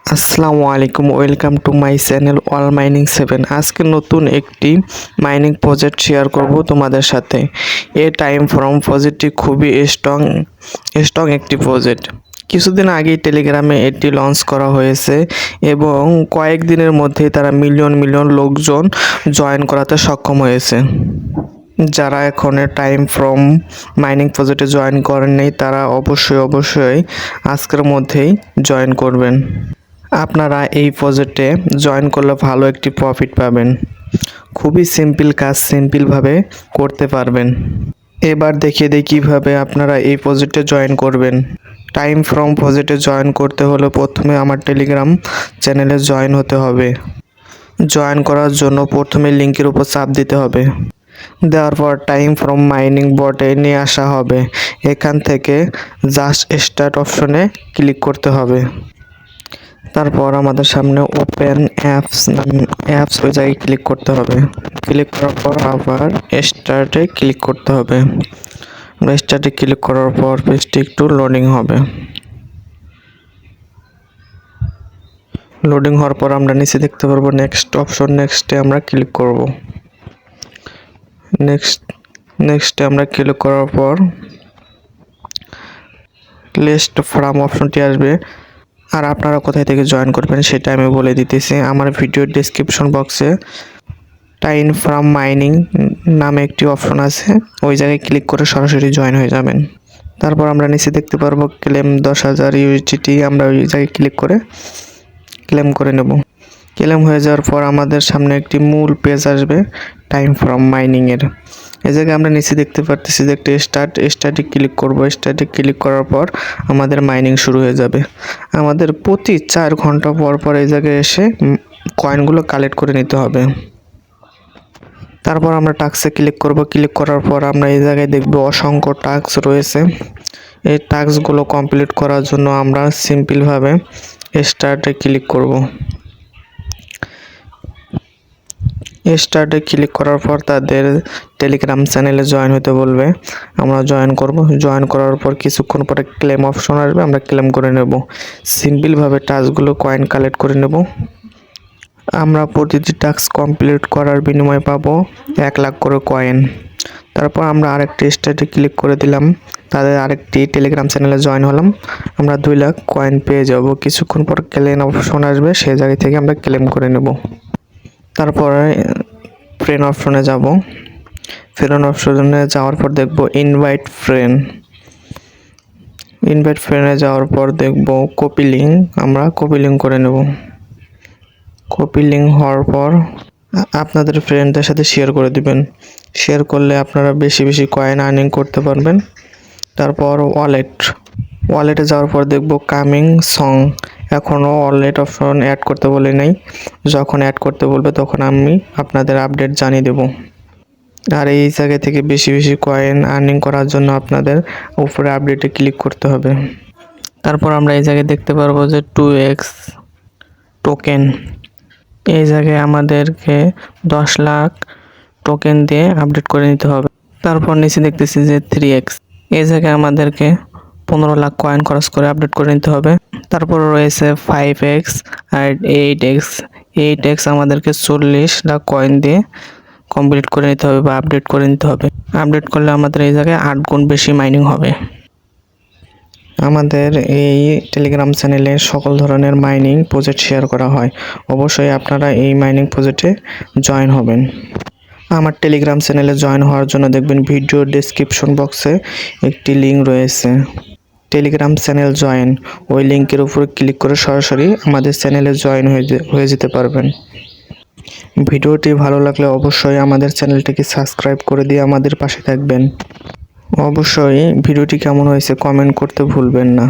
আসসালামু আলাইকুম, welcome to my channel all mining 7। আজকে নতুন একটি মাইনিং প্রজেক্ট শেয়ার করব তোমাদের সাথে। এ টাইম ফ্রম প্রজেক্টটি খুবই স্ট্রং একটি প্রজেক্ট। কিছুদিন আগেই টেলিগ্রামে এটি লঞ্চ করা হয়েছে এবং কয়েকদিনের মধ্যেই তারা মিলিয়ন লোকজন জয়েন করাতে সক্ষম হয়েছে। যারা এখন টাইম ফ্রম মাইনিং প্রজেক্টে জয়েন করেননি তারা অবশ্যই আজকের মধ্যেই জয়েন করবেন। আপনারা এই প্রজেক্টে জয়েন করলে ভালো একটি প্রফিট পাবেন। খুবই সিম্পল কাজ, সিম্পলভাবে করতে পারবেন। এবার দেখিয়ে দিই কীভাবে আপনারা এই প্রজেক্টে জয়েন করবেন। টাইম ফ্রম প্রজেক্টে জয়েন করতে হলে প্রথমে আমার টেলিগ্রাম চ্যানেলে জয়েন হতে হবে। জয়েন করার জন্য প্রথমে লিঙ্কের উপর চাপ দিতে হবে। দেওয়ার পর টাইম ফ্রম মাইনিং বটে নিয়ে আসা হবে। এখান থেকে জাস্ট স্টার্ট অপশনে ক্লিক করতে হবে। তারপর আমাদের সামনে ওপেন অ্যাপস ওই জায়গায় ক্লিক করতে হবে। ক্লিক করার পর আবার স্টার্টে ক্লিক করতে হবে। স্টার্টে ক্লিক করার পর পেজটি একটু লোডিং হবে। লোডিং হওয়ার পর আমরা নিচে দেখতে পারবো নেক্সট অপশন। নেক্সটে আমরা ক্লিক করব। নেক্সটে আমরা ক্লিক করার পর লিস্ট ফ্রম অপশনটি আসবে। আর আপনারা কোথায় থেকে জয়েন করবেন সেটা আমি বলে দিতেছি। আমার ভিডিওর ডেসক্রিপশন বক্সে টাইম ফ্রম মাইনিং নামে একটি অপশন আছে, ওই জায়গায় ক্লিক করে সরাসরি জয়েন হয়ে যাবেন। তারপর আমরা নিচে দেখতে পারবো ক্লেম 10,000 ইউএসডিটি। আমরা ওই জায়গায় ক্লিক করে ক্লেম করে নেব। ক্লেম হয়ে যাওয়ার পর আমাদের সামনে একটি মূল পেজ আসবে টাইম ফ্রম মাইনিংয়ের। এই জায়গায় আমরা নিচে দেখতে পারতেছি যে একটা স্টার্টে ক্লিক করব। স্টার্টে ক্লিক করার পর আমাদের মাইনিং শুরু হয়ে যাবে। আমাদের প্রতি 4 ঘন্টা পর এই জায়গায় এসে কয়েনগুলো কালেক্ট করে নিতে হবে। তারপর আমরা টাস্কে ক্লিক করব। ক্লিক করার পর আমরা এই জায়গায় দেখব অসংখ্য টাস্ক রয়েছে। এই টাস্কগুলো কমপ্লিট করার জন্য আমরা সিম্পলভাবে স্টার্টে ক্লিক করব। স্টার্টে ক্লিক করার পর তাদের টেলিগ্রাম চ্যানেলে জয়েন হতে বলবে। আমরা জয়েন করব। জয়েন করার পর কিছুক্ষণ পরে ক্লেম অপশন আসবে, আমরা ক্লেম করে নেব। সিম্পলভাবে টাস্কগুলো কয়েন কালেক্ট করে নেব। আমরা প্রতিটি টাস্ক কমপ্লিট করার বিনিময়ে পাবো 1 লাখ করে কয়েন। তারপর আমরা আরেকটি স্টার্টে ক্লিক করে দিলাম, তাদের আরেকটি টেলিগ্রাম চ্যানেলে জয়েন হলাম। আমরা 2 লাখ কয়েন পেয়ে যাব। কিছুক্ষণ পর ক্লেম অপশন আসবে, সেই জায়গা থেকে আমরা ক্লেম করে নেব। তারপরে ফ্রেন্ড অপশনে যাব। ফ্রেন্ড অপশনে যাওয়ার পর দেখব ইনভাইট ফ্রেন্ডে যাওয়ার পর দেখব কপি লিঙ্ক। আমরা কপি লিঙ্ক করে নেব। কপি লিঙ্ক হওয়ার পর আপনাদের ফ্রেন্ডদের সাথে শেয়ার করে দিবেন। শেয়ার করলে আপনারা বেশি কয়েন আর্নিং করতে পারবেন। তারপর ওয়ালেটে যাওয়ার পর দেখব কামিং সং। এখনও ওয়ালেট অপশন অ্যাড করতে বলে নাই। যখন অ্যাড করতে বলবে তখন আমি আপনাদের আপডেট জানিয়ে দেব। আর এই জায়গা থেকে বেশি কয়েন আর্নিং করার জন্য আপনাদের উপরে আপডেটে ক্লিক করতে হবে। তারপর আমরা এই জায়গায় দেখতে পারবো যে 2x টোকেন। এই জায়গায় আমাদেরকে 10 লাখ টোকেন দিয়ে আপডেট করে নিতে হবে। তারপর নিচে দেখতেছি যে 3x। এই জায়গায় আমাদেরকে 15 লাখ কয়েন খরচ করে আপডেট করে নিতে হবে। তারপর রয়েছে 5x আর 8x আমাদেরকে 40 লাখ কয়েন দিয়ে কমপ্লিট করে নিতে হবে বা আপডেট করে নিতে হবে। আপডেট করলে আমাদের এই জায়গায় 8 গুণ বেশি মাইনিং হবে। আমাদের এই টেলিগ্রাম চ্যানেলে সকল ধরনের মাইনিং প্রজেক্ট শেয়ার করা হয়। অবশ্যই আপনারা এই মাইনিং প্রজেক্টে জয়েন হবেন। আমার টেলিগ্রাম চ্যানেলে জয়েন হওয়ার জন্য দেখবেন ভিডিও ডেসক্রিপশন বক্সে একটি লিঙ্ক রয়েছে, টেলিগ্রাম চ্যানেল জয়েন। ওই লিঙ্কের উপর ক্লিক করে সরাসরি আমাদের চ্যানেলে জয়েন হয়ে যেতে পারবেন। ভিডিওটি ভালো লাগলে অবশ্যই আমাদের চ্যানেলটিকে সাবস্ক্রাইব করে দিয়ে আমাদের পাশে থাকবেন। অবশ্যই ভিডিওটি কেমন হয়েছে কমেন্ট করতে ভুলবেন না।